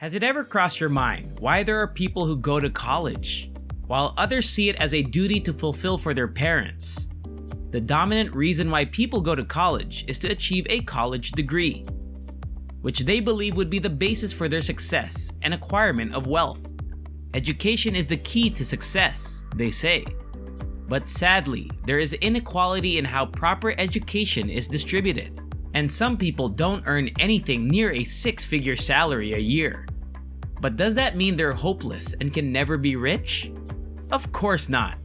Has it ever crossed your mind why there are people who go to college, while others see it as a duty to fulfill for their parents? The dominant reason why people go to college is to achieve a college degree, which they believe would be the basis for their success and acquirement of wealth. Education is the key to success, they say. But sadly, there is inequality in how proper education is distributed, and some people don't earn anything near a six-figure salary a year. But does that mean they're hopeless and can never be rich? Of course not.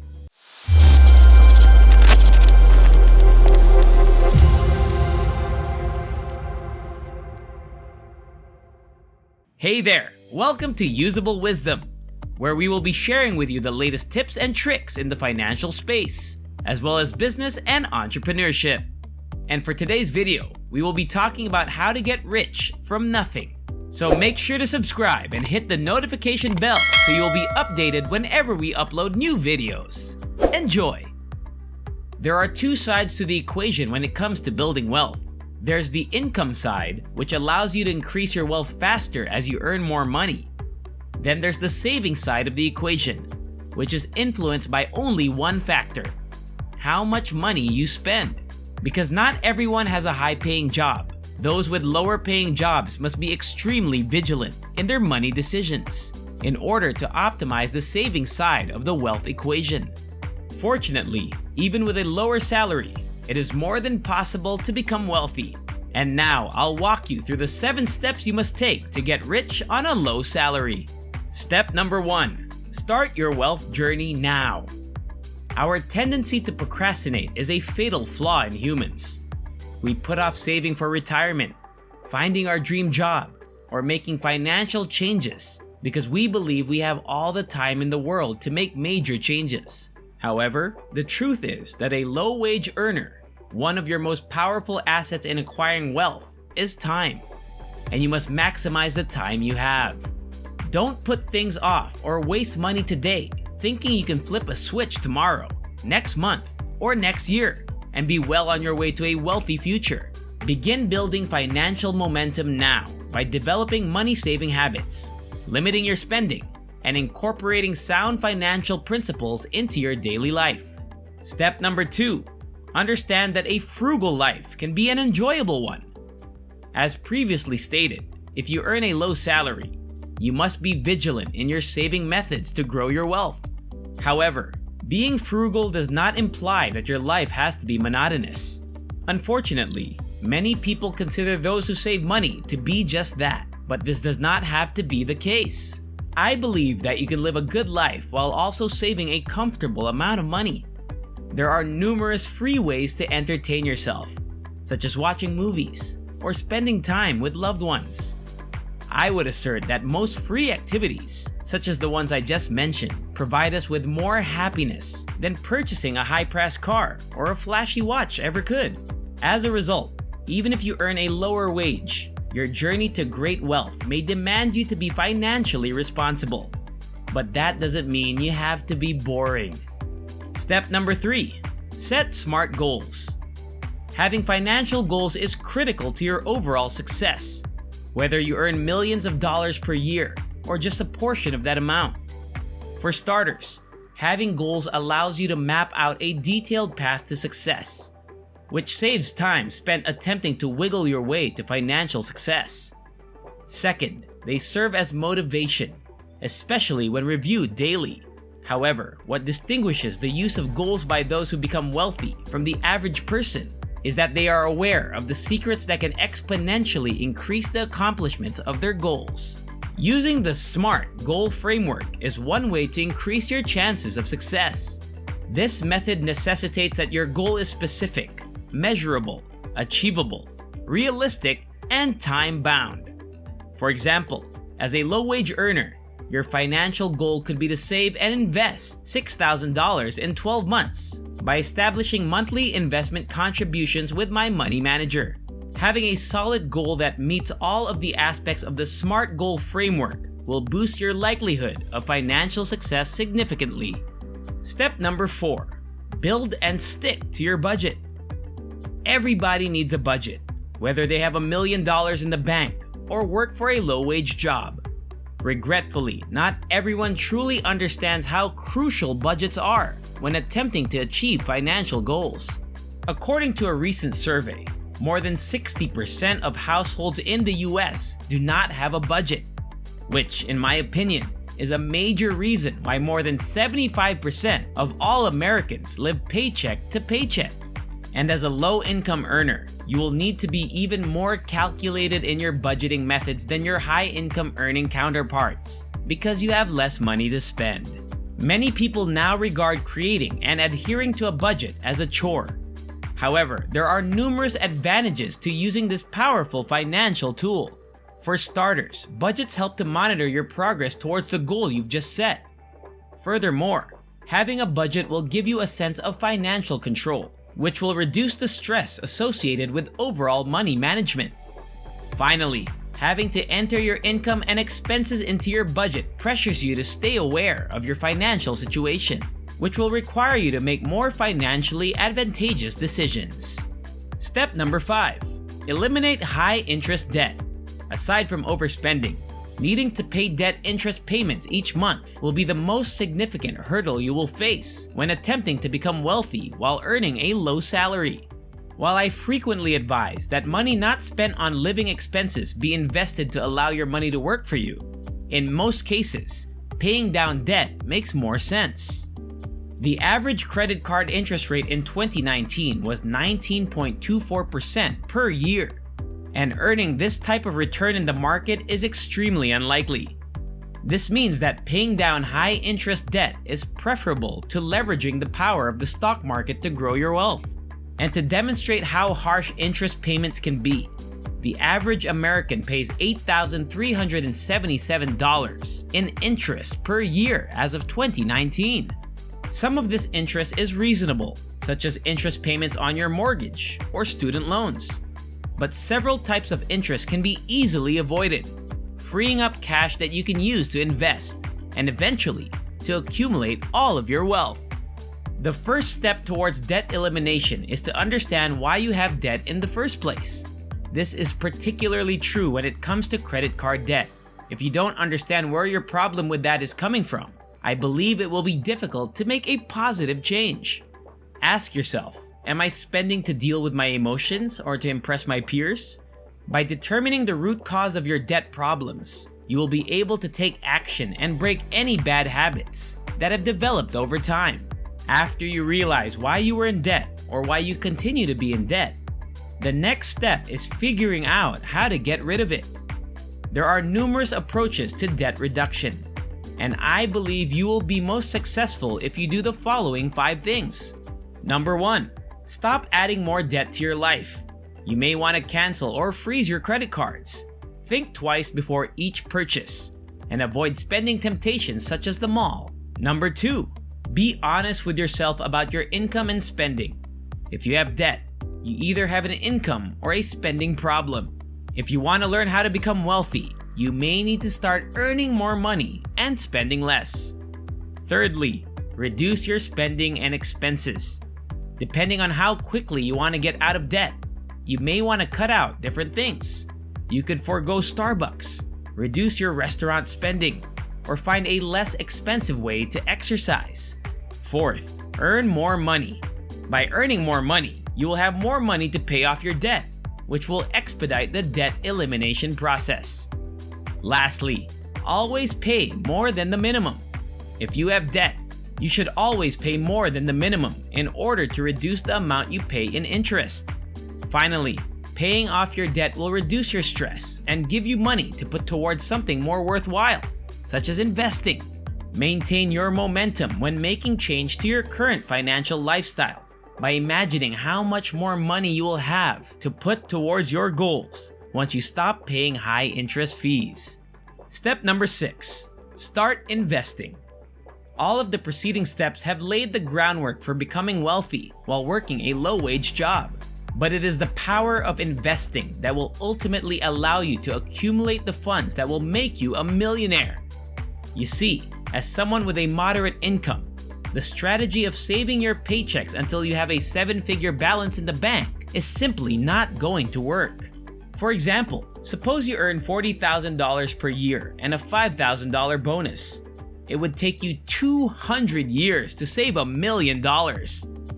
Hey there, welcome to Usable Wisdom, where we will be sharing with you the latest tips and tricks in the financial space, as well as business and entrepreneurship. And for today's video, we will be talking about how to get rich from nothing. So make sure to subscribe and hit the notification bell so you will be updated whenever we upload new videos. Enjoy! There are two sides to the equation when it comes to building wealth. There's the income side, which allows you to increase your wealth faster as you earn more money. Then there's the saving side of the equation, which is influenced by only one factor: how much money you spend. Because not everyone has a high-paying job. Those with lower-paying jobs must be extremely vigilant in their money decisions in order to optimize the saving side of the wealth equation. Fortunately, even with a lower salary, it is more than possible to become wealthy. And now I'll walk you through the 7 steps you must take to get rich on a low salary. Step number 1. Start your wealth journey now. Our tendency to procrastinate is a fatal flaw in humans. We put off saving for retirement, finding our dream job, or making financial changes because we believe we have all the time in the world to make major changes. However, the truth is that a low-wage earner, one of your most powerful assets in acquiring wealth, is time, and you must maximize the time you have. Don't put things off or waste money today thinking you can flip a switch tomorrow, next month, or next year and be well on your way to a wealthy future. Begin building financial momentum now by developing money-saving habits, limiting your spending, and incorporating sound financial principles into your daily life. Step number 2. Understand that a frugal life can be an enjoyable one. As previously stated, if you earn a low salary, you must be vigilant in your saving methods to grow your wealth. However, being frugal does not imply that your life has to be monotonous. Unfortunately, many people consider those who save money to be just that, but this does not have to be the case. I believe that you can live a good life while also saving a comfortable amount of money. There are numerous free ways to entertain yourself, such as watching movies or spending time with loved ones. I would assert that most free activities, such as the ones I just mentioned, provide us with more happiness than purchasing a high-priced car or a flashy watch ever could. As a result, even if you earn a lower wage, your journey to great wealth may demand you to be financially responsible. But that doesn't mean you have to be boring. Step number 3. Set smart goals. Having financial goals is critical to your overall success, whether you earn millions of dollars per year or just a portion of that amount. For starters, having goals allows you to map out a detailed path to success, which saves time spent attempting to wiggle your way to financial success. Second, they serve as motivation, especially when reviewed daily. However, what distinguishes the use of goals by those who become wealthy from the average person is that they are aware of the secrets that can exponentially increase the accomplishments of their goals. Using the SMART goal framework is one way to increase your chances of success. This method necessitates that your goal is specific, measurable, achievable, realistic, and time-bound. For example, as a low-wage earner, your financial goal could be to save and invest $6,000 in 12 months by establishing monthly investment contributions with my money manager. Having a solid goal that meets all of the aspects of the SMART goal framework will boost your likelihood of financial success significantly. Step number 4. Build and stick to your budget. Everybody needs a budget, whether they have $1 million in the bank or work for a low-wage job. Regretfully, not everyone truly understands how crucial budgets are when attempting to achieve financial goals. According to a recent survey, more than 60% of households in the US do not have a budget, which, in my opinion, is a major reason why more than 75% of all Americans live paycheck to paycheck. And as a low-income earner, you will need to be even more calculated in your budgeting methods than your high-income earning counterparts, because you have less money to spend. Many people now regard creating and adhering to a budget as a chore. However, there are numerous advantages to using this powerful financial tool. For starters, budgets help to monitor your progress towards the goal you've just set. Furthermore, having a budget will give you a sense of financial control, which will reduce the stress associated with overall money management. Finally, having to enter your income and expenses into your budget pressures you to stay aware of your financial situation, which will require you to make more financially advantageous decisions. Step number 5. Eliminate high-interest debt. Aside from overspending, needing to pay debt interest payments each month will be the most significant hurdle you will face when attempting to become wealthy while earning a low salary. While I frequently advise that money not spent on living expenses be invested to allow your money to work for you, in most cases, paying down debt makes more sense. The average credit card interest rate in 2019 was 19.24% per year, and earning this type of return in the market is extremely unlikely. This means that paying down high-interest debt is preferable to leveraging the power of the stock market to grow your wealth. And to demonstrate how harsh interest payments can be, the average American pays $8,377 in interest per year as of 2019. Some of this interest is reasonable, such as interest payments on your mortgage or student loans. But several types of interest can be easily avoided, freeing up cash that you can use to invest and eventually to accumulate all of your wealth. The first step towards debt elimination is to understand why you have debt in the first place. This is particularly true when it comes to credit card debt. If you don't understand where your problem with that is coming from, I believe it will be difficult to make a positive change. Ask yourself, am I spending to deal with my emotions or to impress my peers? By determining the root cause of your debt problems, you will be able to take action and break any bad habits that have developed over time. After you realize why you were in debt or why you continue to be in debt, the next step is figuring out how to get rid of it. There are numerous approaches to debt reduction, and I believe you will be most successful if you do the following 5 things. Number 1, stop adding more debt to your life. You may want to cancel or freeze your credit cards. Think twice before each purchase and avoid spending temptations such as the mall. Number 2, be honest with yourself about your income and spending. If you have debt, you either have an income or a spending problem. If you want to learn how to become wealthy, you may need to start earning more money and spending less. Thirdly, reduce your spending and expenses. Depending on how quickly you want to get out of debt, you may want to cut out different things. You could forego Starbucks, reduce your restaurant spending, or find a less expensive way to exercise. Fourth, earn more money. By earning more money, you will have more money to pay off your debt, which will expedite the debt elimination process. Lastly, always pay more than the minimum. If you have debt, you should always pay more than the minimum in order to reduce the amount you pay in interest. Finally, paying off your debt will reduce your stress and give you money to put towards something more worthwhile, such as investing. Maintain your momentum when making change to your current financial lifestyle by imagining how much more money you will have to put towards your goals once you stop paying high interest fees. Step number 6, start investing. All of the preceding steps have laid the groundwork for becoming wealthy while working a low-wage job. But it is the power of investing that will ultimately allow you to accumulate the funds that will make you a millionaire. You see, as someone with a moderate income, the strategy of saving your paychecks until you have a 7-figure balance in the bank is simply not going to work. For example, Suppose you earn $40,000 per year and a $5,000 bonus. It would take you 200 years to save $1 million.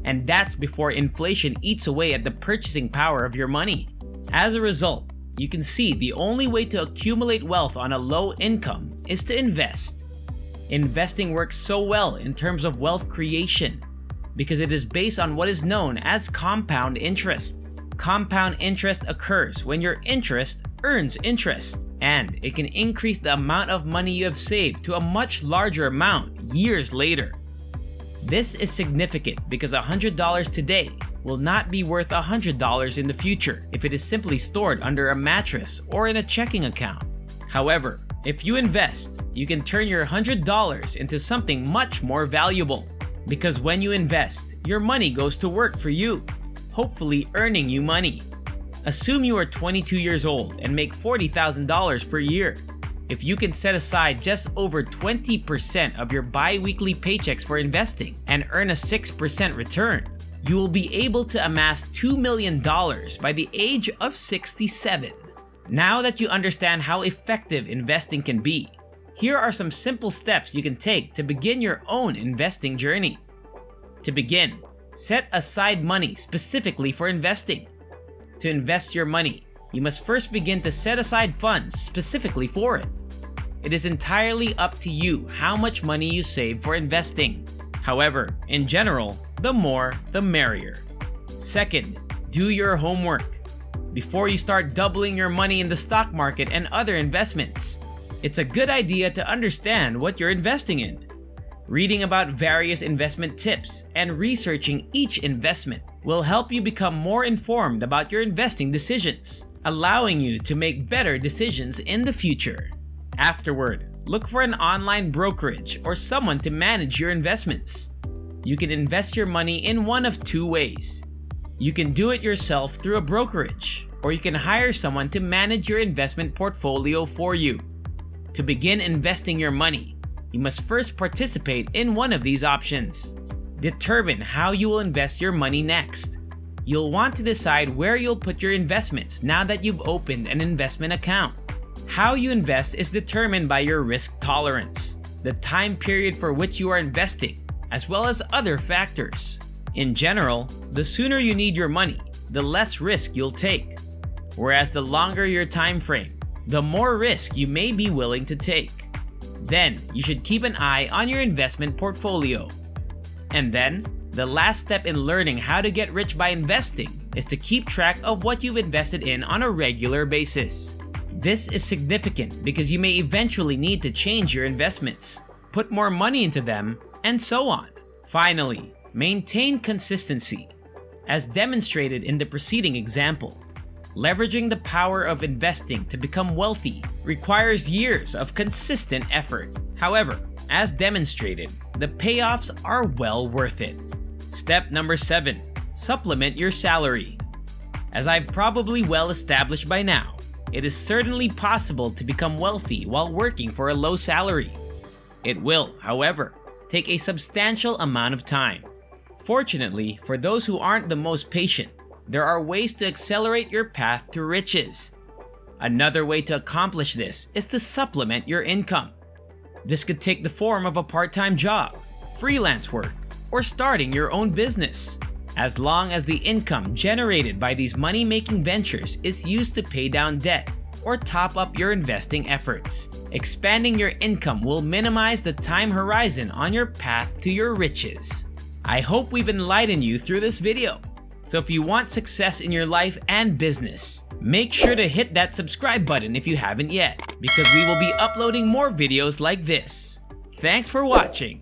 And that's before inflation eats away at the purchasing power of your money. As a result, you can see the only way to accumulate wealth on a low income is to invest. Investing works so well in terms of wealth creation because it is based on what is known as compound interest. Compound interest occurs when your interest earns interest, and it can increase the amount of money you have saved to a much larger amount years later. This is significant because $100 today will not be worth $100 in the future if it is simply stored under a mattress or in a checking account. However, if you invest, you can turn your $100 into something much more valuable. Because when you invest, your money goes to work for you, hopefully earning you money. Assume you are 22 years old and make $40,000 per year. If you can set aside just over 20% of your bi-weekly paychecks for investing and earn a 6% return, you will be able to amass $2 million by the age of 67. Now that you understand how effective investing can be, here are some simple steps you can take to begin your own investing journey. To begin, set aside money specifically for investing. To invest your money, you must first begin to set aside funds specifically for it. It is entirely up to you how much money you save for investing. However, in general, the more, the merrier. Second, do your homework. Before you start doubling your money in the stock market and other investments, it's a good idea to understand what you're investing in. Reading about various investment tips and researching each investment will help you become more informed about your investing decisions, allowing you to make better decisions in the future. Afterward, look for an online brokerage or someone to manage your investments. You can invest your money in one of two ways. You can do it yourself through a brokerage, or you can hire someone to manage your investment portfolio for you. To begin investing your money, you must first participate in one of these options. Determine how you will invest your money next. You'll want to decide where you'll put your investments now that you've opened an investment account. How you invest is determined by your risk tolerance, the time period for which you are investing, as well as other factors. In general, the sooner you need your money, the less risk you'll take. Whereas the longer your time frame, the more risk you may be willing to take. Then, you should keep an eye on your investment portfolio. And then, the last step in learning how to get rich by investing is to keep track of what you've invested in on a regular basis. This is significant because you may eventually need to change your investments, put more money into them, and so on. Finally, maintain consistency. As demonstrated in the preceding example, leveraging the power of investing to become wealthy requires years of consistent effort. However, as demonstrated, the payoffs are well worth it. Step number 7. Supplement your salary. As I've probably well established by now, it is certainly possible to become wealthy while working for a low salary. It will, however, take a substantial amount of time. Fortunately, for those who aren't the most patient, there are ways to accelerate your path to riches. Another way to accomplish this is to supplement your income. This could take the form of a part-time job, freelance work, or starting your own business. As long as the income generated by these money-making ventures is used to pay down debt or top up your investing efforts, expanding your income will minimize the time horizon on your path to your riches. I hope we've enlightened you through this video. So if you want success in your life and business, make sure to hit that subscribe button if you haven't yet, because we will be uploading more videos like this. Thanks for watching.